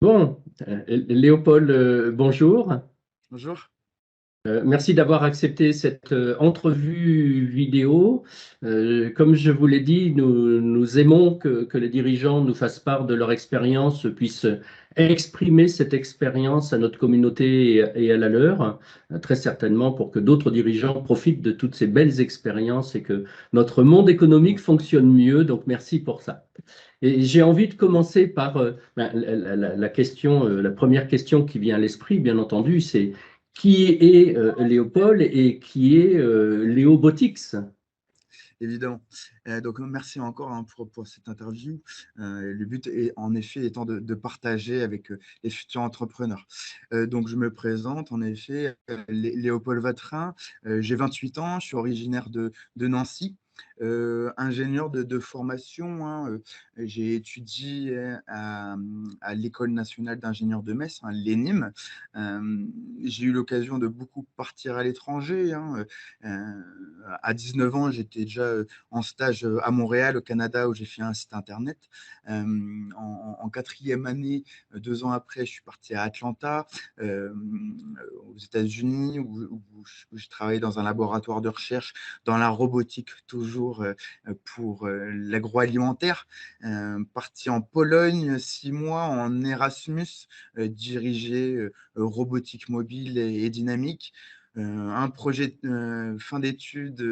Bon, Léopold, bonjour. Bonjour. Merci d'avoir accepté cette entrevue vidéo. Comme je vous l'ai dit, nous aimons que les dirigeants nous fassent part de leur expérience, puissent exprimer cette expérience à notre communauté et à la leur, très certainement pour que d'autres dirigeants profitent de toutes ces belles expériences et que notre monde économique fonctionne mieux. Donc, merci pour ça. Et j'ai envie de commencer par la question, la première question qui vient à l'esprit, bien entendu, c'est qui est Léopold et qui est Léo Botix? Évidemment. Donc, merci encore pour cette interview. Le but est en effet étant de partager avec les futurs entrepreneurs. Donc, je me présente en effet, Léopold Vatrin. J'ai 28 ans, je suis originaire de Nancy. Ingénieur de formation, hein, j'ai étudié à l'École nationale d'ingénieurs de Metz, hein, l'ENIM. J'ai eu l'occasion de beaucoup partir à l'étranger, hein. À 19 ans, j'étais déjà en stage à Montréal, au Canada, où j'ai fait un site internet. En quatrième année, 2 ans après, je suis parti à Atlanta, aux États-Unis, où je travaillais dans un laboratoire de recherche dans la robotique, toujours pour l'agroalimentaire. Parti en Pologne, 6 mois en Erasmus, dirigé robotique mobile et dynamique. Un projet fin d'études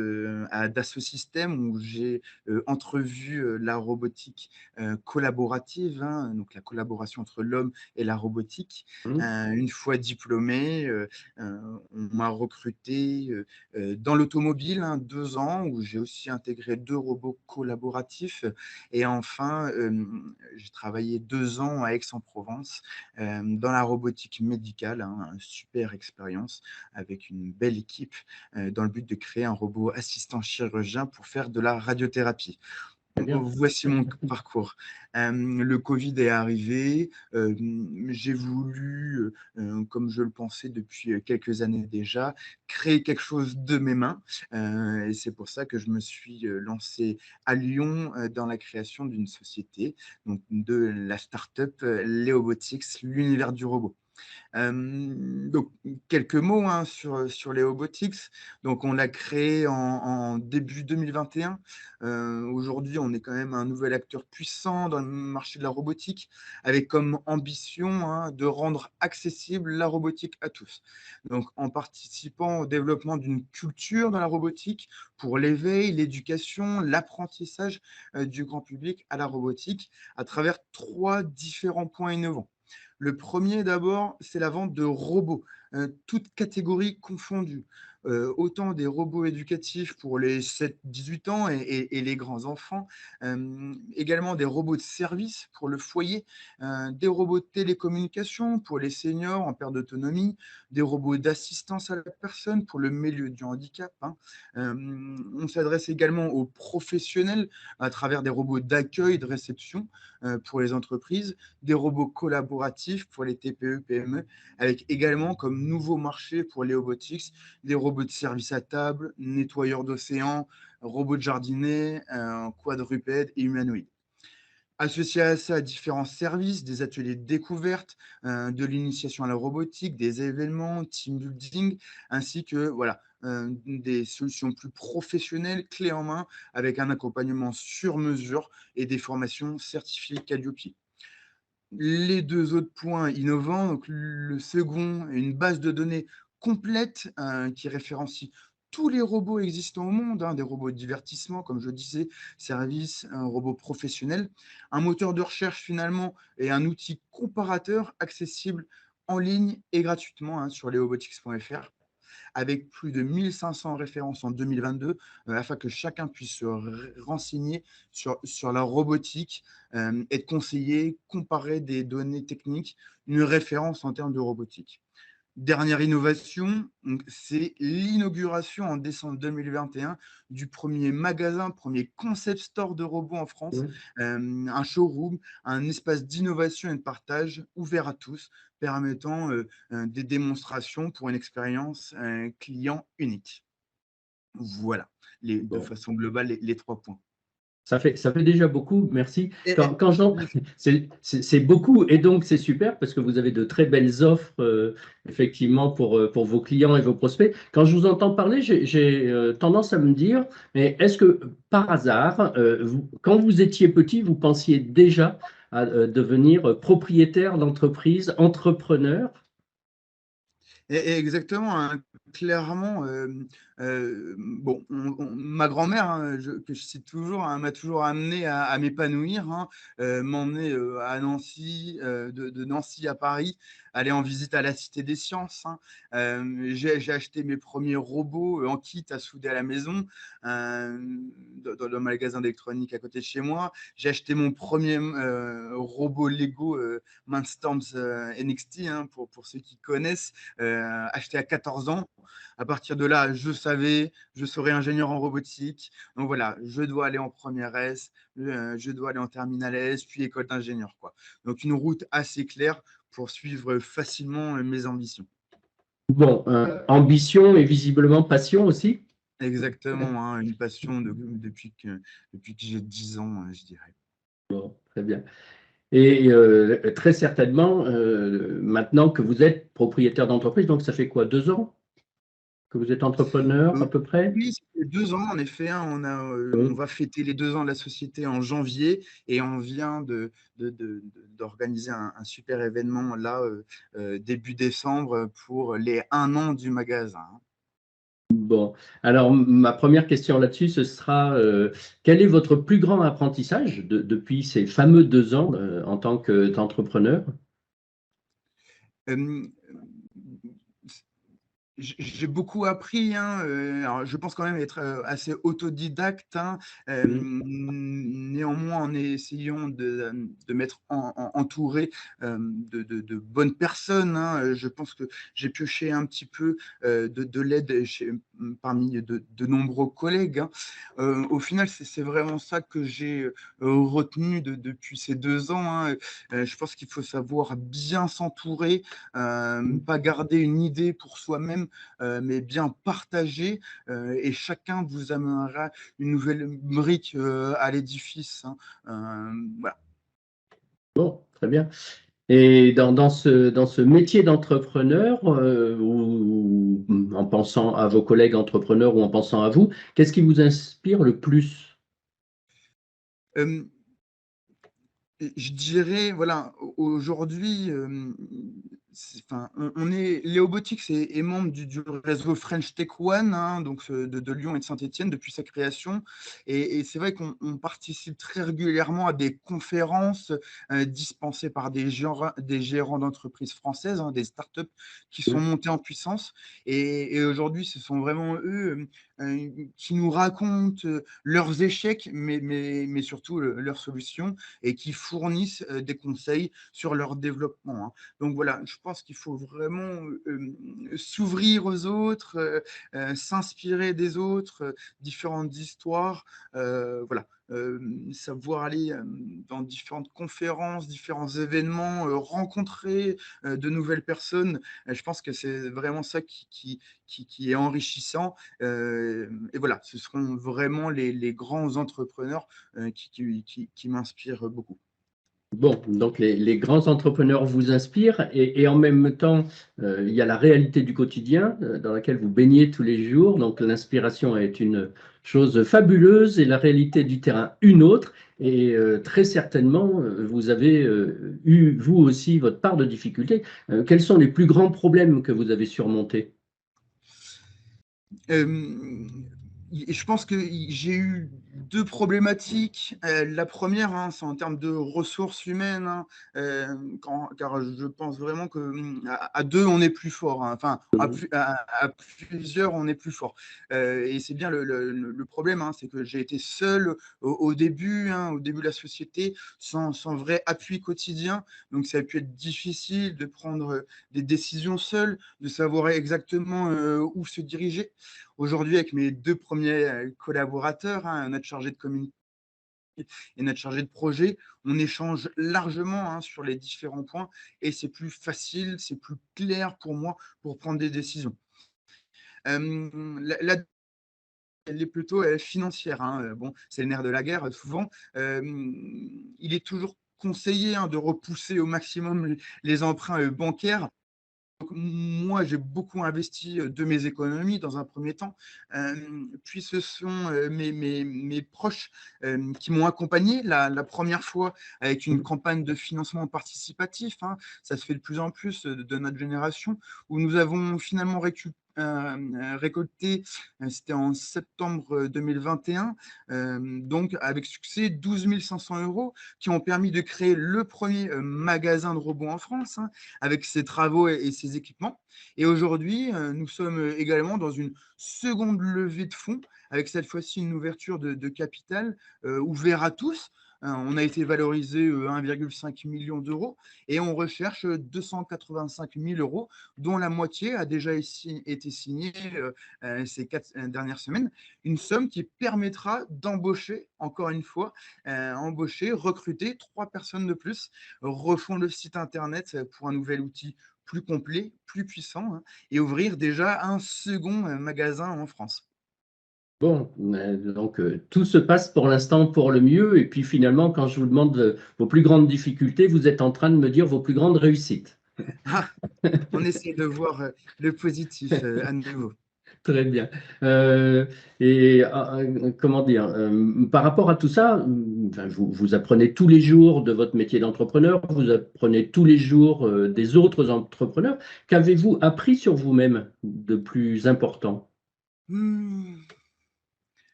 à Dassault Systèmes où j'ai entrevu la robotique collaborative, hein, donc la collaboration entre l'homme et la robotique. Hmm. Une fois diplômé, on m'a recruté dans l'automobile, hein, 2 ans, où j'ai aussi intégré 2 robots collaboratifs. Et enfin, j'ai travaillé 2 ans à Aix-en-Provence dans la robotique médicale, hein, une super expérience avec une belle équipe dans le but de créer un robot assistant chirurgien pour faire de la radiothérapie. Très bien. Voici mon parcours. Le Covid est arrivé. J'ai voulu, comme je le pensais depuis quelques années déjà, créer quelque chose de mes mains. Et c'est pour ça que je me suis lancé à Lyon dans la création d'une société, donc de la start-up Léobotics, l'univers du robot. Donc, quelques mots, hein, sur les Robotics. Donc, on l'a créé en début 2021. Aujourd'hui, on est quand même un nouvel acteur puissant dans le marché de la robotique, avec comme ambition, hein, de rendre accessible la robotique à tous. Donc, en participant au développement d'une culture dans la robotique pour l'éveil, l'éducation, l'apprentissage du grand public à la robotique à travers 3 différents points innovants. Le premier, d'abord, c'est la vente de robots, toutes catégories confondues. Autant des robots éducatifs pour les 7-18 ans et les grands enfants, également des robots de service pour le foyer, des robots de télécommunication pour les seniors en perte d'autonomie, des robots d'assistance à la personne pour le milieu du handicap, hein. On s'adresse également aux professionnels à travers des robots d'accueil et de réception pour les entreprises, des robots collaboratifs pour les TPE, PME, avec également comme nouveau marché pour les robotics, des robots de service à table, nettoyeurs d'océan, robots de jardinier, quadrupèdes et humanoïdes. Associé à ça, différents services, des ateliers de découverte, de l'initiation à la robotique, des événements, team building, ainsi que voilà, des solutions plus professionnelles, clés en main, avec un accompagnement sur mesure et des formations certifiées Calliope. Les 2 autres points innovants, donc le second, une base de données complète qui référencie tous les robots existants au monde, hein, des robots de divertissement, comme je disais, services, un robot professionnel, un moteur de recherche finalement et un outil comparateur accessible en ligne et gratuitement, hein, sur lesrobotics.fr avec plus de 1500 références en 2022, afin que chacun puisse se renseigner sur la robotique, être conseillé, comparer des données techniques, une référence en termes de robotique. Dernière innovation, c'est l'inauguration en décembre 2021 du premier magasin, premier concept store de robots en France, Hmm. un showroom, un espace d'innovation et de partage ouvert à tous, permettant des démonstrations pour une expérience client unique. Voilà, de Bon. façon globale, les 3 points. Ça fait déjà beaucoup, merci. Et, C'est beaucoup et donc c'est super parce que vous avez de très belles offres effectivement pour vos clients et vos prospects. Quand je vous entends parler, j'ai tendance à me dire, mais est-ce que par hasard, quand vous étiez petit, vous pensiez déjà à devenir propriétaire d'entreprise, entrepreneur? Exactement, hein, clairement, bon, ma grand-mère, hein, que je cite toujours, hein, m'a toujours amené à m'épanouir, hein, m'emmener à Nancy, de Nancy à Paris, aller en visite à la Cité des Sciences, hein. J'ai acheté mes premiers robots en kit à souder à la maison, dans le magasin d'électronique à côté de chez moi. J'ai acheté mon premier robot Lego Mindstorms NXT, hein, pour ceux qui connaissent, acheté à 14 ans. À partir de là, je serai ingénieur en robotique. Donc voilà, je dois aller en première S, je dois aller en terminale S, puis école d'ingénieur, quoi. Donc une route assez claire pour suivre facilement mes ambitions. Bon, ambition et visiblement passion aussi. Exactement, hein, une passion depuis que j'ai 10 ans, je dirais. Bon, très bien. Et très certainement, maintenant que vous êtes propriétaire d'entreprise, donc ça fait quoi, 2 ans que vous êtes entrepreneur Euh, à peu près? oui, ça fait 2 ans, en effet, hein. On Oui. va fêter les 2 ans de la société en janvier et on vient d'organiser un super événement là, début décembre, pour les 1 an du magasin, hein. Bon, alors ma première question là-dessus, ce sera quel est votre plus grand apprentissage depuis ces fameux 2 ans en tant qu'entrepreneur? Euh, J'ai beaucoup appris, hein, alors je pense quand même être assez autodidacte, hein, Hmm. néanmoins en essayant de m'être entouré de bonnes personnes, hein. Je pense que j'ai pioché un petit peu de l'aide parmi de nombreux collègues, hein. Au final, c'est vraiment ça que j'ai retenu depuis ces 2 ans, hein. Je pense qu'il faut savoir bien s'entourer, pas garder une idée pour soi-même, mais bien partager, et chacun vous amènera une nouvelle brique à l'édifice, hein. Voilà. Bon, très bien. Et dans ce métier d'entrepreneur, ou en pensant à vos collègues entrepreneurs ou en pensant à vous, qu'est-ce qui vous inspire le plus? Euh, Je dirais, voilà, aujourd'hui, enfin, on est, Léo Botix est membre du réseau French Tech One, hein, donc de Lyon et de Saint-Étienne depuis sa création. Et c'est vrai qu'on participe très régulièrement à des conférences dispensées par des gérants d'entreprises françaises, hein, des startups qui sont montées en puissance. Et aujourd'hui, ce sont vraiment eux qui nous racontent leurs échecs, mais surtout leurs solutions, et qui fournissent des conseils sur leur développement, hein. Donc voilà, je pense qu'il faut vraiment s'ouvrir aux autres, s'inspirer des autres, différentes histoires, voilà. Savoir aller dans différentes conférences, différents événements, rencontrer de nouvelles personnes. Je pense que c'est vraiment ça qui est enrichissant. Et voilà, ce seront vraiment les grands entrepreneurs qui m'inspirent beaucoup. Bon, donc les grands entrepreneurs vous inspirent et en même temps, il y a la réalité du quotidien dans laquelle vous baignez tous les jours. Donc l'inspiration est une chose fabuleuse et la réalité du terrain une autre. Et très certainement, vous avez eu, vous aussi, votre part de difficultés. Quels sont les plus grands problèmes que vous avez surmontés? Euh, je pense que j'ai eu deux problématiques. La première, hein, c'est en termes de ressources humaines, hein, car je pense vraiment qu'à deux, on est plus fort, hein. Enfin, à plusieurs, on est plus fort. Et c'est bien le problème, hein, c'est que j'ai été seul au début, hein, au début de la société, sans vrai appui quotidien. Donc, ça a pu être difficile de prendre des décisions seul, de savoir exactement où se diriger. Aujourd'hui, avec mes deux premiers collaborateurs, hein, notre chargé de communication et notre chargé de projet, on échange largement, hein, sur les différents points et c'est plus facile, c'est plus clair pour moi pour prendre des décisions. La elle est plutôt financière, hein. Bon, c'est le nerf de la guerre, souvent. Il est toujours conseillé, hein, de repousser au maximum les emprunts bancaires. Donc, moi, j'ai beaucoup investi de mes économies dans un premier temps. Puis ce sont mes proches qui m'ont accompagné la première fois avec une campagne de financement participatif, hein. Ça se fait de plus en plus de notre génération, où nous avons finalement récolté, c'était en septembre 2021, donc avec succès 12 500 euros qui ont permis de créer le premier magasin de robots en France, hein, avec ses travaux et ses équipements. Et aujourd'hui, nous sommes également dans une seconde levée de fonds, avec cette fois-ci une ouverture de capital ouvert à tous. On a été valorisé 1,5 million d'euros et on recherche 285 000 euros, dont la moitié a déjà été signée ces 4 dernières semaines. Une somme qui permettra d'embaucher, encore une fois, recruter 3 personnes de plus, refondre le site internet pour un nouvel outil plus complet, plus puissant, hein, et ouvrir déjà un second magasin en France. Bon, donc tout se passe pour l'instant pour le mieux. Et puis finalement, quand je vous demande vos plus grandes difficultés, vous êtes en train de me dire vos plus grandes réussites. Ah, on essaie de voir le positif à nouveau. Très bien. Euh, comment dire, par rapport à tout ça, enfin, vous apprenez tous les jours de votre métier d'entrepreneur, vous apprenez tous les jours des autres entrepreneurs. Qu'avez-vous appris sur vous-même de plus important? Hmm.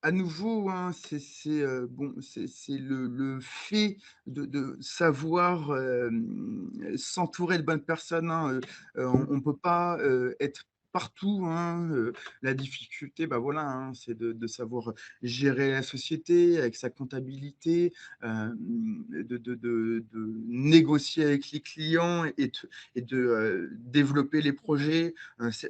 À nouveau, hein, bon, c'est le fait de savoir s'entourer de bonnes personnes, hein. On ne peut pas être partout, hein. La difficulté, bah voilà, hein, c'est de savoir gérer la société avec sa comptabilité, de négocier avec les clients et de développer les projets,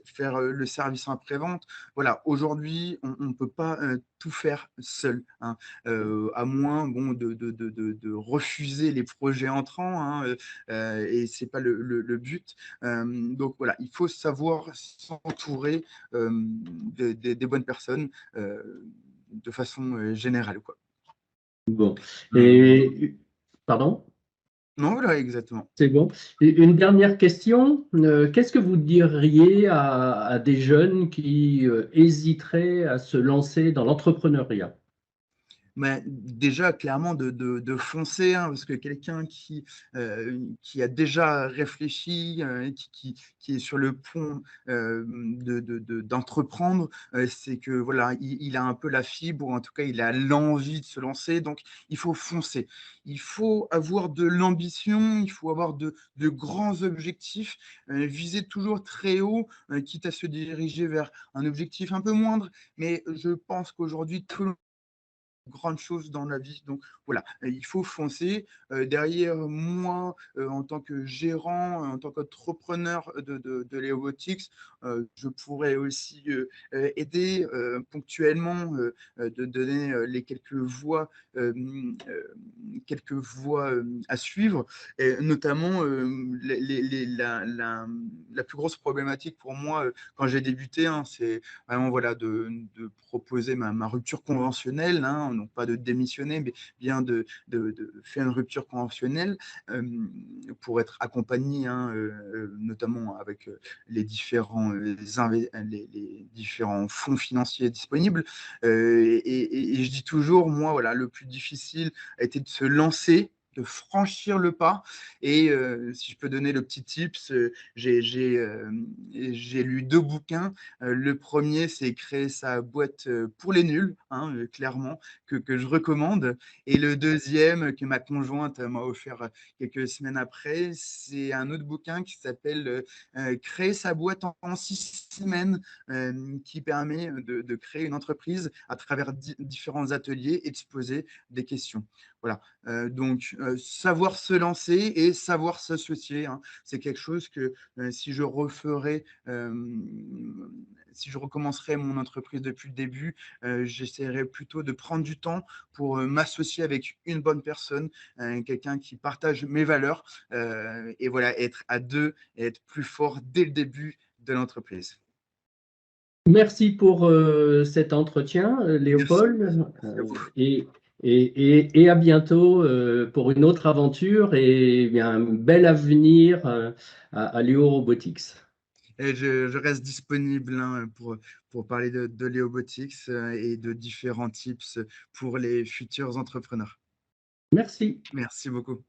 faire le service après-vente. Voilà, aujourd'hui, on ne peut pas tout faire seul, hein, à moins bon, de refuser les projets entrants, hein, et ce n'est pas le but. Donc voilà, il faut savoir s'entourer des bonnes personnes de façon générale, quoi. Bon. Hum, Et, pardon? non, voilà, exactement. C'est bon. Et une dernière question. Qu'est-ce que vous diriez à des jeunes qui hésiteraient à se lancer dans l'entrepreneuriat? Mais déjà, clairement, de foncer, hein, parce que quelqu'un qui a déjà réfléchi, qui est sur le pont d'entreprendre, c'est que voilà, il a un peu la fibre, ou en tout cas, il a l'envie de se lancer. Donc, il faut foncer. Il faut avoir de l'ambition, il faut avoir de grands objectifs, viser toujours très haut, quitte à se diriger vers un objectif un peu moindre. Mais je pense qu'aujourd'hui, tout le grande chose dans la vie. Donc voilà, il faut foncer. Derrière moi, en tant que gérant, en tant qu'entrepreneur de Leobotics, je pourrais aussi aider ponctuellement, de donner quelques voies à suivre, et notamment la plus grosse problématique pour moi quand j'ai débuté, hein, c'est vraiment voilà, de proposer ma rupture conventionnelle, hein, non pas de démissionner, mais bien de faire une rupture conventionnelle pour être accompagné, hein, notamment avec les différents fonds financiers disponibles. Et je dis toujours, moi, voilà, le plus difficile a été de se lancer, de franchir le pas. Et si je peux donner le petit tips, j'ai lu 2 bouquins. Le premier, c'est Créer sa boîte pour les nuls, hein, clairement, que je recommande. Et le deuxième, que ma conjointe m'a offert quelques semaines après, c'est un autre bouquin qui s'appelle Créer sa boîte en 6 semaines, qui permet de créer une entreprise à travers différents ateliers et de se poser des questions. Voilà. Donc, savoir se lancer et savoir s'associer, hein, c'est quelque chose que si je referais, si je recommencerais mon entreprise depuis le début, j'essaierais plutôt de prendre du temps pour m'associer avec une bonne personne, quelqu'un qui partage mes valeurs, et voilà, être à deux et être plus fort dès le début de l'entreprise. Merci pour cet entretien, Merci, Léopold, merci à vous. et à bientôt pour une autre aventure et eh bien, un bel avenir à Léo Robotics. Et je reste disponible hein, pour parler de Léobotics et de différents tips pour les futurs entrepreneurs. Merci. Merci beaucoup.